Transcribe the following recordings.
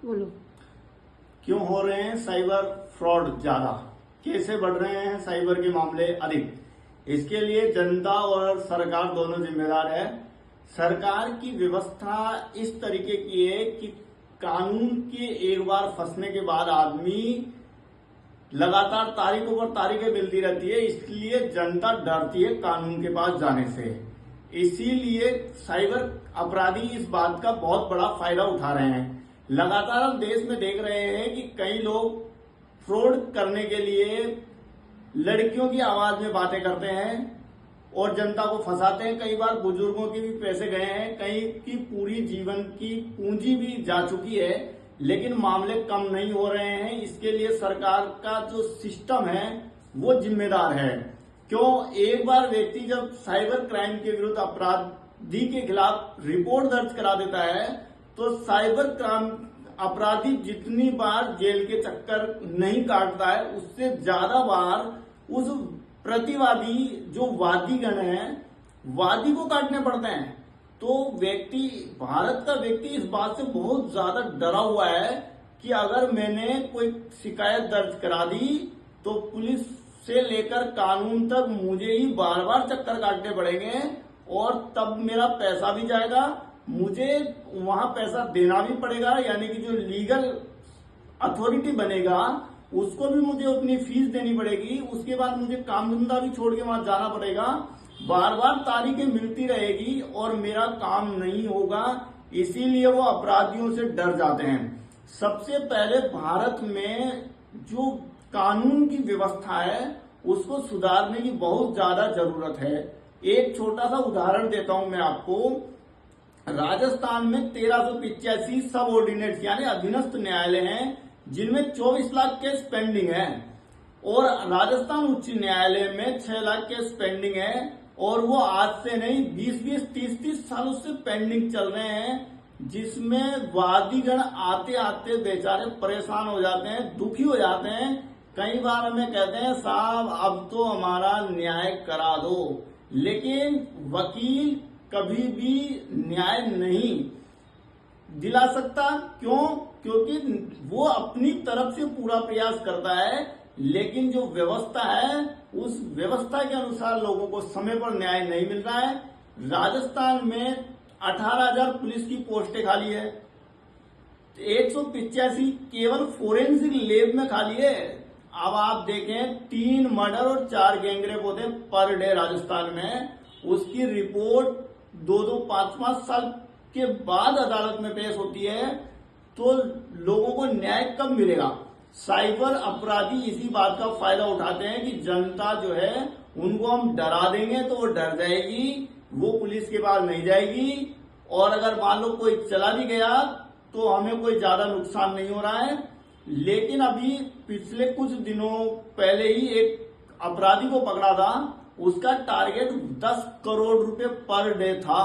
बोलो। क्यों हो रहे हैं साइबर फ्रॉड ज्यादा, कैसे बढ़ रहे हैं साइबर के मामले अधिक? इसके लिए जनता और सरकार दोनों जिम्मेदार है। सरकार की व्यवस्था इस तरीके की है कि कानून के एक बार फंसने के बाद आदमी लगातार तारीखों पर तारीखें मिलती रहती है, इसलिए जनता डरती है कानून के पास जाने से। इसीलिए साइबर अपराधी इस बात का बहुत बड़ा फायदा उठा रहे हैं। लगातार हम देश में देख रहे हैं कि कई लोग फ्रॉड करने के लिए लड़कियों की आवाज में बातें करते हैं और जनता को फंसाते हैं। कई बार बुजुर्गों के भी पैसे गए हैं, कई की पूरी जीवन की पूंजी भी जा चुकी है, लेकिन मामले कम नहीं हो रहे हैं। इसके लिए सरकार का जो सिस्टम है वो जिम्मेदार है। क्यों? एक बार व्यक्ति जब साइबर क्राइम के विरुद्ध अपराधी के खिलाफ रिपोर्ट दर्ज करा देता है तो साइबर क्राइम अपराधी जितनी बार जेल के चक्कर नहीं काटता है, उससे ज्यादा बार उस प्रतिवादी जो वादीगण है वादी को काटने पड़ते हैं। तो भारत का व्यक्ति इस बात से बहुत ज्यादा डरा हुआ है कि अगर मैंने कोई शिकायत दर्ज करा दी तो पुलिस से लेकर कानून तक मुझे ही बार बार चक्कर काटने पड़ेंगे और तब मेरा पैसा भी जाएगा, मुझे वहां पैसा देना भी पड़ेगा, यानी कि जो लीगल अथॉरिटी बनेगा उसको भी मुझे अपनी फीस देनी पड़ेगी। उसके बाद मुझे काम धंधा भी छोड़ के वहां जाना पड़ेगा, बार बार तारीखें मिलती रहेगी और मेरा काम नहीं होगा। इसीलिए वो अपराधियों से डर जाते हैं। सबसे पहले भारत में जो कानून की व्यवस्था है उसको सुधारने की बहुत ज्यादा जरूरत है। एक छोटा सा उदाहरण देता हूं मैं आपको। राजस्थान में 1385 सब ऑर्डिनेट्स यानी अधीनस्थ न्यायालय हैं जिनमें 24 लाख केस पेंडिंग है, और राजस्थान उच्च न्यायालय में 6 लाख केस पेंडिंग है, और वो आज से नहीं 20-20, 30-30 सालों से पेंडिंग चल रहे हैं, जिसमें वादीगण आते आते बेचारे परेशान हो जाते हैं, दुखी हो जाते हैं। कई बार हमें कहते हैं साहब अब तो हमारा न्याय करा दो, लेकिन वकील कभी भी न्याय नहीं दिला सकता। क्यों? क्योंकि वो अपनी तरफ से पूरा प्रयास करता है, लेकिन जो व्यवस्था है उस व्यवस्था के अनुसार लोगों को समय पर न्याय नहीं मिल रहा है। राजस्थान में 18,000 पुलिस की पोस्टें खाली है, 185 केवल फोरेंसिक लैब में खाली है। अब आप देखें 3 मर्डर और 4 गैंगरेप होते हैं पर डे राजस्थान में, उसकी रिपोर्ट 2-2, 5-5 साल के बाद अदालत में पेश होती है, तो लोगों को न्याय कब मिलेगा? साइबर अपराधी इसी बात का फायदा उठाते हैं कि जनता जो है उनको हम डरा देंगे तो वो डर जाएगी, वो पुलिस के पास नहीं जाएगी, और अगर मान लो कोई चला भी गया तो हमें कोई ज्यादा नुकसान नहीं हो रहा है। लेकिन अभी पिछले कुछ दिनों पहले ही एक अपराधी को पकड़ा था, उसका टारगेट 10 करोड़ रुपए पर डे था।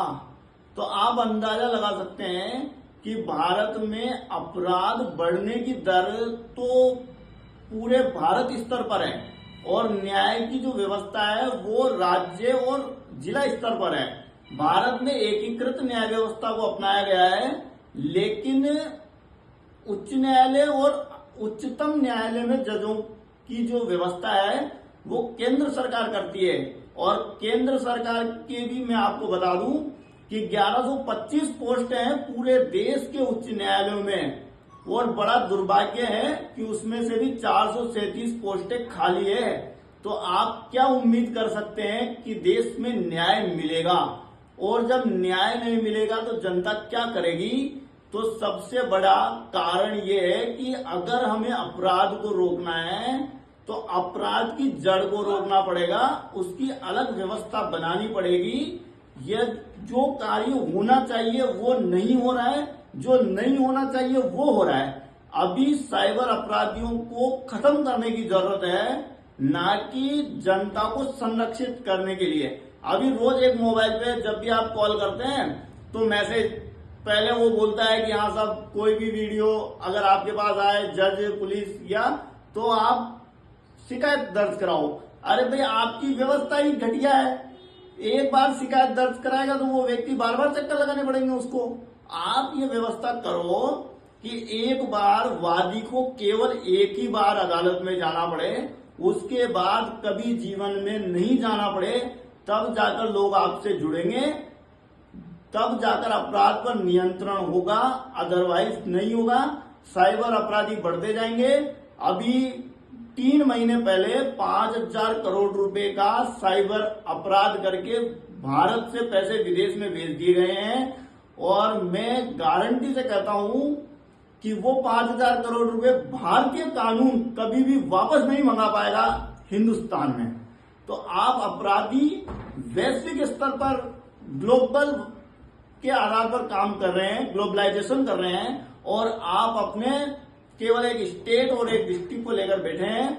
तो आप अंदाजा लगा सकते हैं कि भारत में अपराध बढ़ने की दर तो पूरे भारत स्तर पर है, और न्याय की जो व्यवस्था है वो राज्य और जिला स्तर पर है। भारत में एकीकृत न्याय व्यवस्था को अपनाया गया है, लेकिन उच्च न्यायालय और उच्चतम न्यायालय में जजों की जो व्यवस्था है वो केंद्र सरकार करती है। और केंद्र सरकार के भी मैं आपको बता दूं कि 1125 पोस्टें हैं पूरे देश के उच्च न्यायालयों में, और बड़ा दुर्भाग्य है कि उसमें से भी 437 पोस्टें खाली है। तो आप क्या उम्मीद कर सकते हैं कि देश में न्याय मिलेगा? और जब न्याय नहीं मिलेगा तो जनता क्या करेगी? तो सबसे बड़ा कारण ये है कि अगर हमें अपराध को रोकना है तो अपराध की जड़ को रोकना पड़ेगा, उसकी अलग व्यवस्था बनानी पड़ेगी। यह जो कार्य होना चाहिए वो नहीं हो रहा है, जो नहीं होना चाहिए वो हो रहा है। अभी साइबर अपराधियों को खत्म करने की जरूरत है, ना कि जनता को संरक्षित करने के लिए। अभी रोज एक मोबाइल पे जब भी आप कॉल करते हैं तो मैसेज पहले वो बोलता है कि हाँ साहब कोई भी वीडियो अगर आपके पास आए जज पुलिस या तो आप शिकायत दर्ज कराओ। अरे भाई आपकी व्यवस्था ही घटिया है, एक बार शिकायत दर्ज कराएगा तो वो व्यक्ति बार बार चक्कर लगाने पड़ेंगे उसको। आप ये व्यवस्था करो कि एक बार वादी को केवल एक ही बार अदालत में जाना पड़े, उसके बाद कभी जीवन में नहीं जाना पड़े, तब जाकर लोग आपसे जुड़ेंगे, तब जाकर अपराध पर नियंत्रण होगा, अदरवाइज नहीं होगा। साइबर अपराधी बढ़ते जाएंगे। अभी 3 महीने पहले 5,000 करोड़ रुपए का साइबर अपराध करके भारत से पैसे विदेश में भेज दिए गए हैं, और मैं गारंटी से कहता हूं कि वो 5,000 करोड़ रुपए भारतीय कानून कभी भी वापस नहीं मंगा पाएगा हिंदुस्तान में। तो आप अपराधी वैश्विक स्तर पर ग्लोबल के आधार पर काम कर रहे हैं, ग्लोबलाइजेशन कर रहे हैं, और आप अपने केवल एक स्टेट और एक डिस्ट्रिक्ट को लेकर बैठे हैं।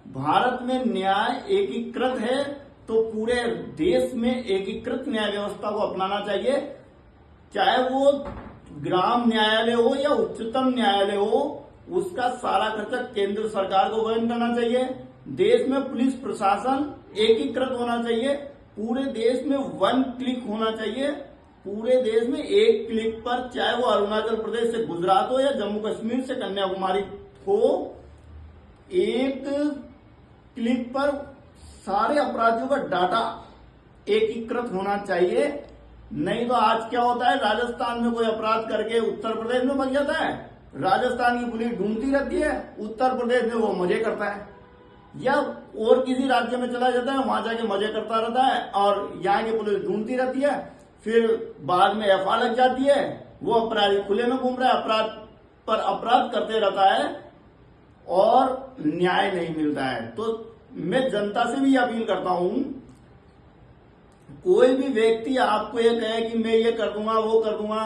भारत में न्याय एकीकृत है, तो पूरे देश में एकीकृत न्याय व्यवस्था को अपनाना चाहिए, चाहे वो ग्राम न्यायालय हो या उच्चतम न्यायालय हो, उसका सारा खर्चा केंद्र सरकार को वहन करना चाहिए। देश में पुलिस प्रशासन एकीकृत होना चाहिए, पूरे देश में 1 क्लिक होना चाहिए, पूरे देश में 1 क्लिक पर, चाहे वो अरुणाचल प्रदेश से गुजरात हो या जम्मू कश्मीर से कन्याकुमारी हो, 1 क्लिक पर सारे अपराधियों का डाटा एकीकृत होना चाहिए। नहीं तो आज क्या होता है, राजस्थान में कोई अपराध करके उत्तर प्रदेश में भाग जाता है, राजस्थान की पुलिस ढूंढती रहती है, उत्तर प्रदेश में वो मजे करता है, या और किसी राज्य में चला जाता है, वहां जाके मजे करता रहता है, और यहाँ की पुलिस ढूंढती रहती है, फिर बाद में एफआईआर लग जाती है, वो अपराधी खुले में घूम रहा है, अपराध पर अपराध करते रहता है, और न्याय नहीं मिलता है। तो मैं जनता से भी अपील करता हूं, कोई भी व्यक्ति आपको ये कहे कि मैं ये कर दूंगा वो कर दूंगा,